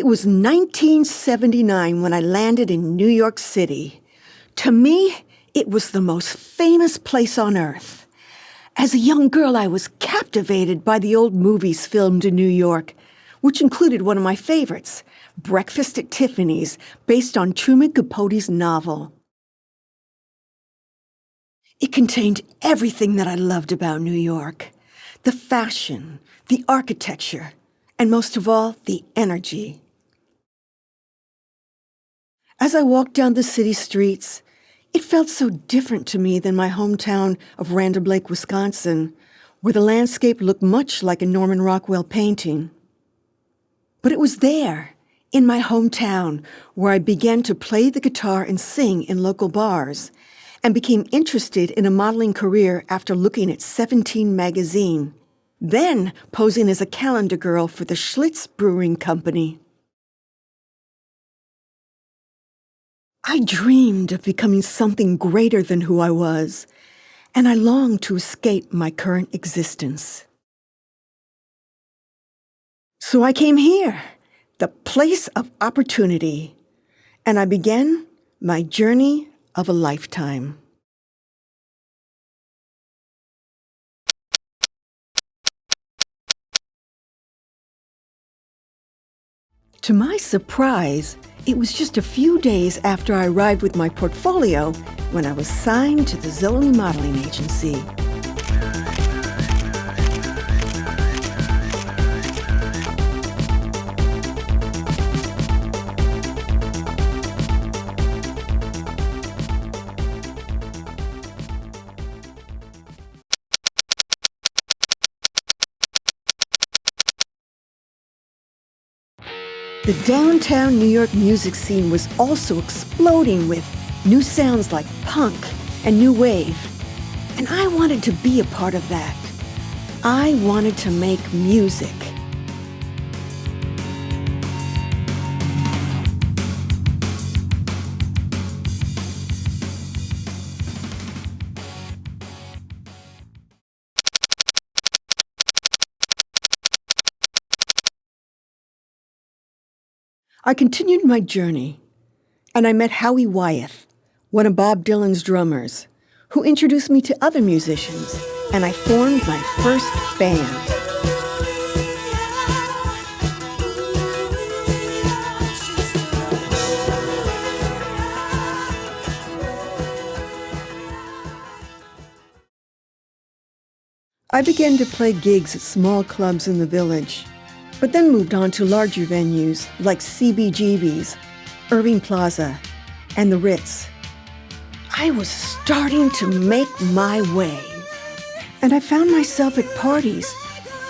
It was 1979 when I landed in New York City. To me, it was the most famous place on earth. As a young girl, I was captivated by the old movies filmed in New York, which included one of my favorites, Breakfast at Tiffany's, based on Truman Capote's novel. It contained everything that I loved about New York: the fashion, the architecture, and most of all, the energy. As I walked down the city streets, it felt so different to me than my hometown of Random Lake, Wisconsin, where the landscape looked much like a Norman Rockwell painting. But it was there, in my hometown, where I began to play the guitar and sing in local bars, and became interested in a modeling career after looking at 17 magazine, then posing as a calendar girl for the Schlitz Brewing Company. I dreamed of becoming something greater than who I was, and I longed to escape my current existence. So I came here, the place of opportunity, and I began my journey of a lifetime. To my surprise, it was just a few days after I arrived with my portfolio when I was signed to the Zoli Modeling Agency. The downtown New York music scene was also exploding with new sounds like punk and new wave. And I wanted to be a part of that. I wanted to make music. I continued my journey, and I met Howie Wyeth, one of Bob Dylan's drummers, who introduced me to other musicians, and I formed my first band. I began to play gigs at small clubs in the village, but then moved on to larger venues like CBGB's, Irving Plaza, and the Ritz. I was starting to make my way, and I found myself at parties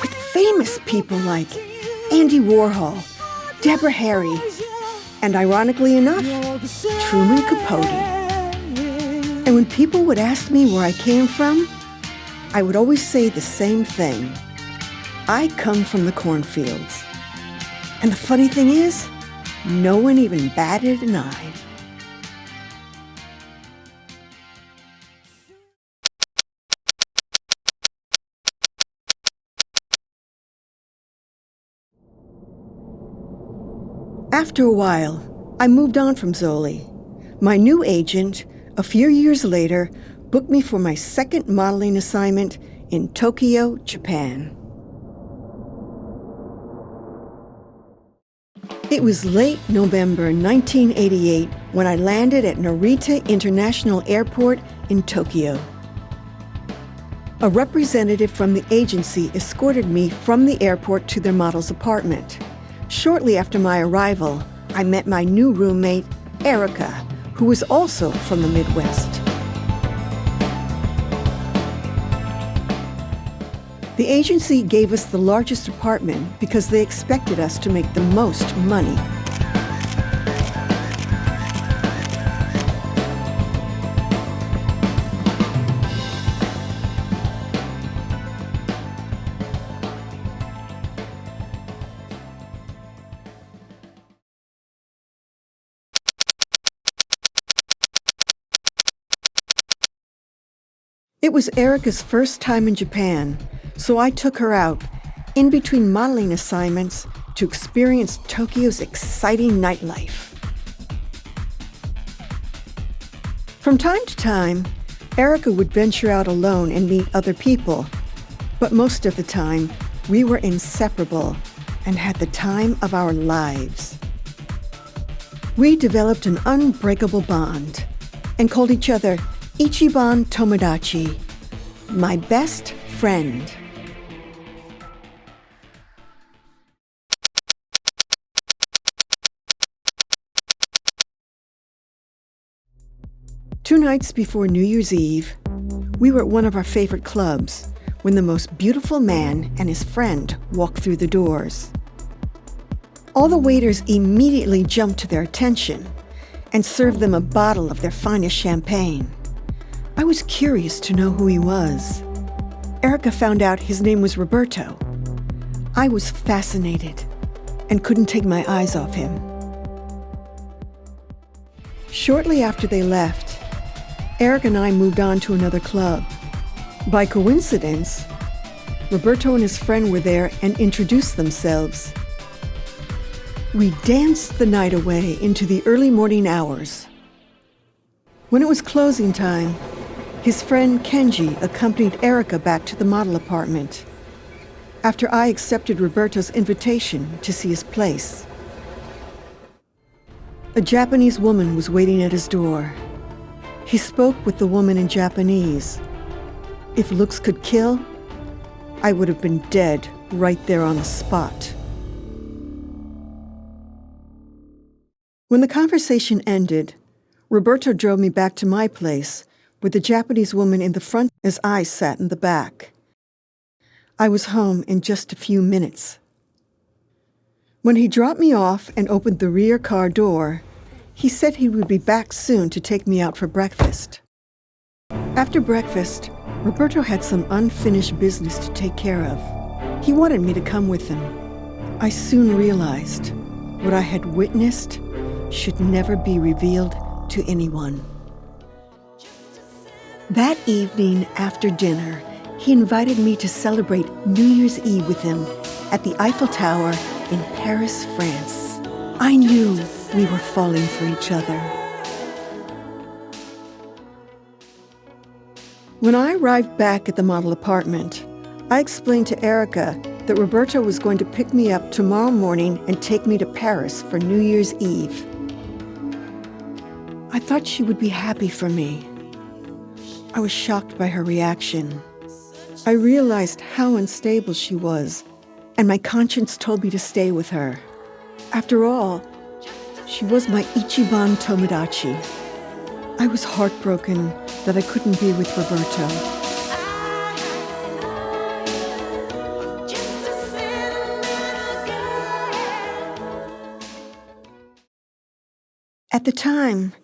with famous people like Andy Warhol, Deborah Harry, and ironically enough, Truman Capote. And when people would ask me where I came from, I would always say the same thing. I come from the cornfields. And the funny thing is, no one even batted an eye. After a while, I moved on from Zoli. My new agent, a few years later, booked me for my second modeling assignment in Tokyo, Japan. It was late November 1988 when I landed at Narita International Airport in Tokyo. A representative from the agency escorted me from the airport to their model's apartment. Shortly after my arrival, I met my new roommate, Erica, who was also from the Midwest. The agency gave us the largest apartment because they expected us to make the most money. It was Erica's first time in Japan, so I took her out, in between modeling assignments, to experience Tokyo's exciting nightlife. From time to time, Erica would venture out alone and meet other people, but most of the time, we were inseparable and had the time of our lives. We developed an unbreakable bond and called each other Ichiban Tomodachi, my best friend. Two nights before New Year's Eve, we were at one of our favorite clubs when the most beautiful man and his friend walked through the doors. All the waiters immediately jumped to their attention and served them a bottle of their finest champagne. I was curious to know who he was. Erica found out his name was Roberto. I was fascinated and couldn't take my eyes off him. Shortly after they left, Eric and I moved on to another club. By coincidence, Roberto and his friend were there and introduced themselves. We danced the night away into the early morning hours. When it was closing time, his friend Kenji accompanied Erica back to the model apartment after I accepted Roberto's invitation to see his place. A Japanese woman was waiting at his door. He spoke with the woman in Japanese. If looks could kill, I would have been dead right there on the spot. When the conversation ended, Roberto drove me back to my place with the Japanese woman in the front as I sat in the back. I was home in just a few minutes. When he dropped me off and opened the rear car door, he said he would be back soon to take me out for breakfast. After breakfast, Roberto had some unfinished business to take care of. He wanted me to come with him. I soon realized what I had witnessed should never be revealed to anyone. That evening after dinner, he invited me to celebrate New Year's Eve with him at the Eiffel Tower in Paris, France. I knew we were falling for each other. When I arrived back at the model apartment, I explained to Erica that Roberto was going to pick me up tomorrow morning and take me to Paris for New Year's Eve. I thought she would be happy for me. I was shocked by her reaction. I realized how unstable she was, and my conscience told me to stay with her. After all, she was my Ichiban Tomodachi. I was heartbroken that I couldn't be with Roberto. At the time,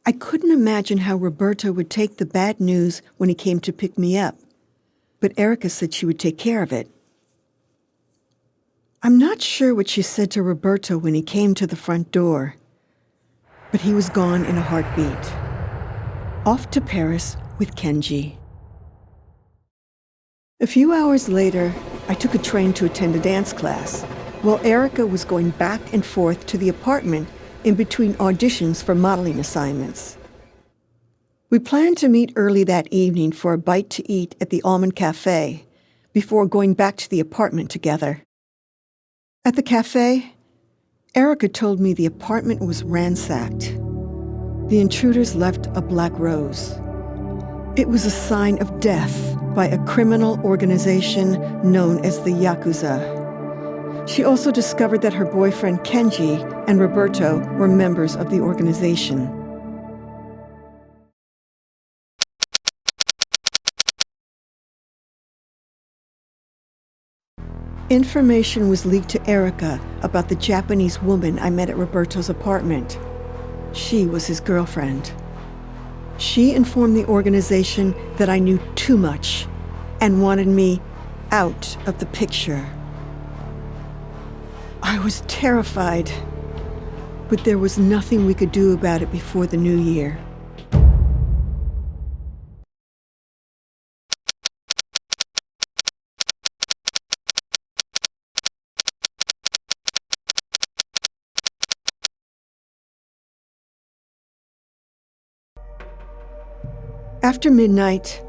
I couldn't imagine how Roberto would take the bad news when he came to pick me up, but Erica said she would take care of it. I'm not sure what she said to Roberto when he came to the front door, but he was gone in a heartbeat. Off to Paris with Kenji. A few hours later, I took a train to attend a dance class, while Erica was going back and forth to the apartment in between auditions for modeling assignments. We planned to meet early that evening for a bite to eat at the Almond Cafe before going back to the apartment together. At the cafe, Erica told me the apartment was ransacked. The intruders left a black rose. It was a sign of death by a criminal organization known as the Yakuza. She also discovered that her boyfriend Kenji and Roberto were members of the organization. Information was leaked to Erica about the Japanese woman I met at Roberto's apartment. She was his girlfriend. She informed the organization that I knew too much and wanted me out of the picture. I was terrified, but there was nothing we could do about it before the new year. After midnight,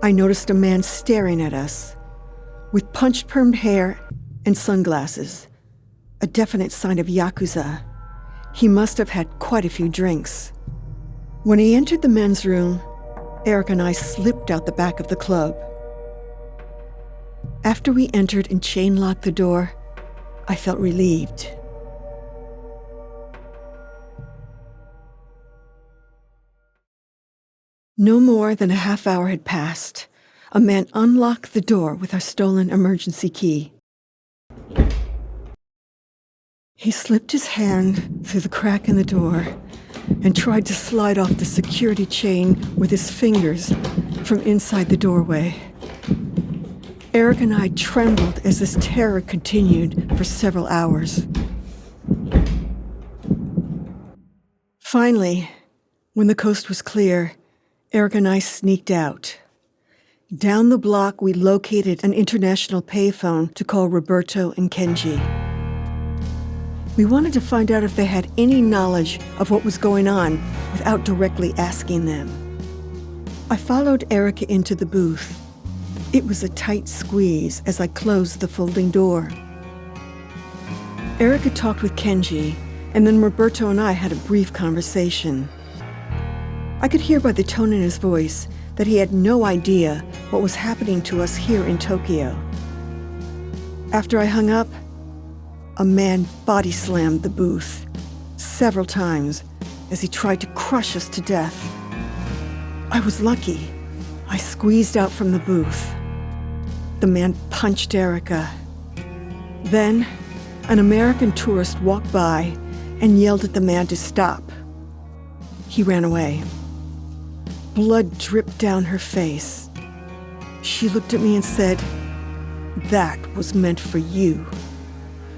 I noticed a man staring at us, with punch-permed hair and sunglasses, a definite sign of Yakuza. He must have had quite a few drinks. When he entered the men's room, Eric and I slipped out the back of the club. After we entered and chain-locked the door, I felt relieved. No more than a half hour had passed. A man unlocked the door with our stolen emergency key. He slipped his hand through the crack in the door and tried to slide off the security chain with his fingers from inside the doorway. Eric and I trembled as this terror continued for several hours. Finally, when the coast was clear, Eric and I sneaked out. Down the block, we located an international payphone to call Roberto and Kenji. We wanted to find out if they had any knowledge of what was going on without directly asking them. I followed Erica into the booth. It was a tight squeeze as I closed the folding door. Erica talked with Kenji, and then Roberto and I had a brief conversation. I could hear by the tone in his voice that he had no idea what was happening to us here in Tokyo. After I hung up, a man body slammed the booth several times as he tried to crush us to death. I was lucky. I squeezed out from the booth. The man punched Erica. Then, an American tourist walked by and yelled at the man to stop. He ran away. Blood dripped down her face. She looked at me and said, "That was meant for you.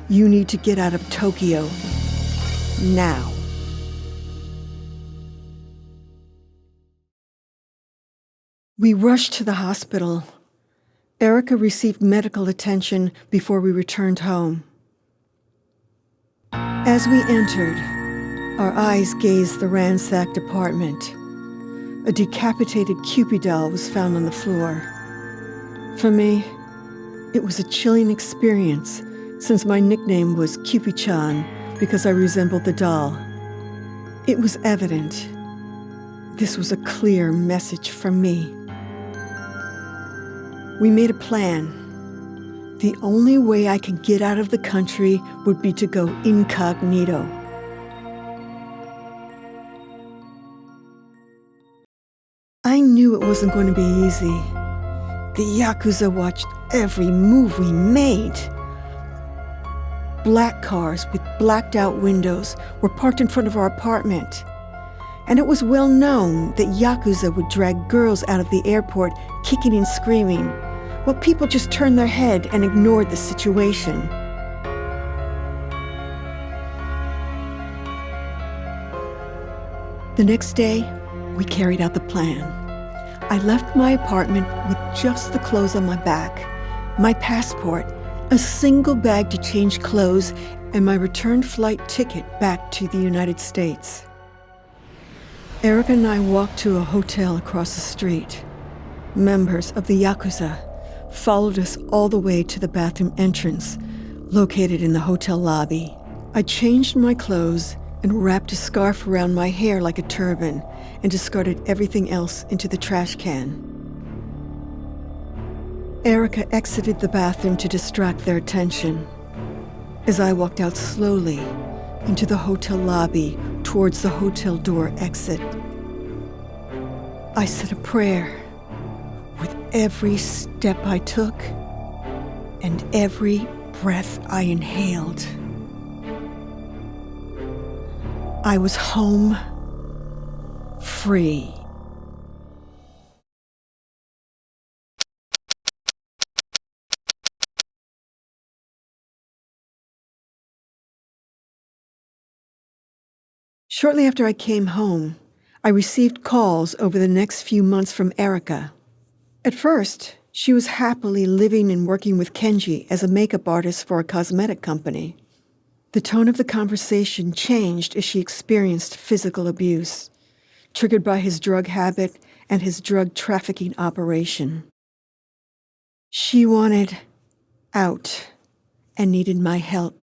You need to get out of Tokyo now." We rushed to the hospital. Erica received medical attention before we returned home. As we entered, our eyes gazed the ransacked apartment. A decapitated Cupid doll was found on the floor. For me, it was a chilling experience since my nickname was Cupid-chan because I resembled the doll. It was evident this was a clear message from me. We made a plan. The only way I could get out of the country would be to go incognito. I knew it wasn't going to be easy. The Yakuza watched every move we made. Black cars with blacked out windows were parked in front of our apartment. And it was well known that Yakuza would drag girls out of the airport kicking and screaming, while people just turned their head and ignored the situation. The next day, we carried out the plan. I left my apartment with just the clothes on my back, my passport, a single bag to change clothes, and my return flight ticket back to the United States. Erica and I walked to a hotel across the street. Members of the Yakuza followed us all the way to the bathroom entrance, located in the hotel lobby. I changed my clothes and wrapped a scarf around my hair like a turban and discarded everything else into the trash can. Erica exited the bathroom to distract their attention. As I walked out slowly into the hotel lobby towards the hotel door exit, I said a prayer with every step I took and every breath I inhaled. I was home, free. Shortly after I came home, I received calls over the next few months from Erica. At first, she was happily living and working with Kenji as a makeup artist for a cosmetic company. The tone of the conversation changed as she experienced physical abuse, triggered by his drug habit and his drug trafficking operation. She wanted out and needed my help.